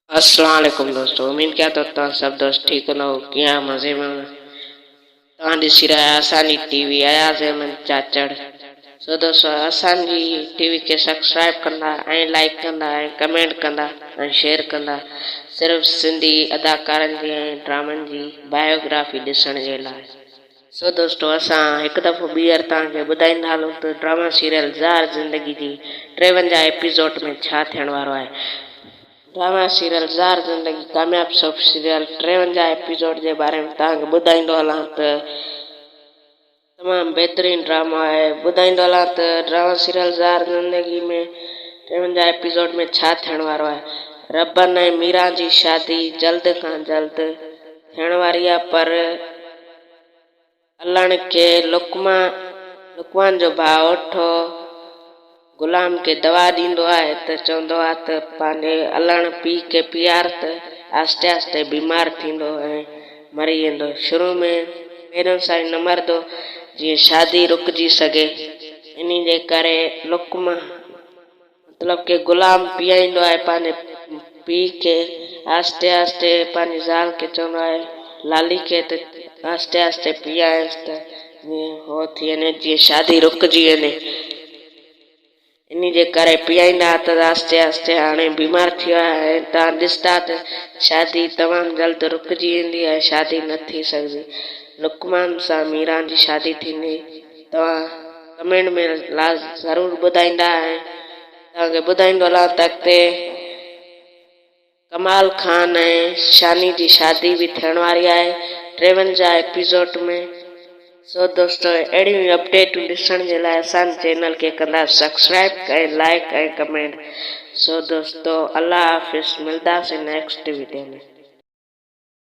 अस्सलाम वालेकुम दोस्तों, उम्मीद क्या तो सब दोस्त ठीक हो क्या मजे में तव्हां ॾिसी रहिया असांजी टीवी अयाज़ अहमद चाचड़। सो दोस्तों असांजी टीवी खे सब्सक्राइब कंदा ऐं लाइक कंदा ऐं कमेंट कंदा ऐं शेयर कंदा सिर्फ़ु सिंधी अदाकारनि जी ऐं ड्रामनि जी बायोग्राफी ॾिसण जे लाइ। सो दोस्तों असां हिकु दफ़ो ॿीहर तव्हांखे ॿुधाईंदा हलूं त ड्रामा सीरियल ज़ार ज़िंदगी जी 53 एपिसोड में छा थियण वारो आहे। ड्रामा सीरियल ज़ार ज़िंदगी कामयाब सोप सीरियल 53 एपिसोड जे बारे में तव्हांखे ॿुधाईंदो हलां त तमामु बहितरीनु ड्रामा आहे। ॿुधाईंदो हलां त ड्रामा सीरियल ज़ार ज़िंदगी में 53 एपिसोड में छा थियण वारो आहे। रबन ऐं मीरा जी शादी जल्द खां जल्द थियण वारी आहे, पर अलण खे लुकमान जो भाउ ओठो गुलाम खे दवा ॾींदो आहे त चवंदो आहे त पंहिंजे अलण पीउ खे पीआर त आहिस्ते आहिस्ते बीमार थींदो ऐं मरी वेंदो। शुरू में पहिरियों सां ई न मरंदो जीअं शादी रुकिजी सघे। इन जे करे लुकमा मतिलबु कि गुलाम पीआईंदो आहे पंहिंजे पीउ खे आहिस्ते आहिस्ते। पंहिंजी ज़ाल खे चवंदो आहे लाली खे त आहिस्ते आहिस्ते पीआरेसि त जीअं हो थी वञे, जीअं शादी रुकिजी वञे। इन जे करे पीआईंदा त आहिस्ते आहिस्ते हाणे बीमार थी वियो आहे ऐं तव्हां ॾिसंदा त शादी तमामु जल्द रुकिजी वेंदी आहे, शादी न थी सघंदी। लुकमान सां मीरा जी शादी थींदी। तव्हां कमेंट में ज़रूरु ॿुधाईंदा ऐं तव्हांखे ॿुधाईंदो हलां त अॻिते कमाल खान ऐं शानी जी शादी बि थियण वारी आहे 53 एपिसोड में। सो दोस्तों अहिड़ियूं अपडेटूं ॾिसण जे लाइ असांजे चैनल खे कंदा सब्सक्राइब ऐं लाइक ऐं कमेंट। सो दोस्तों अल्लाह हाफ़िज़, मिलंदासीं नेक्स्ट वीडियो में।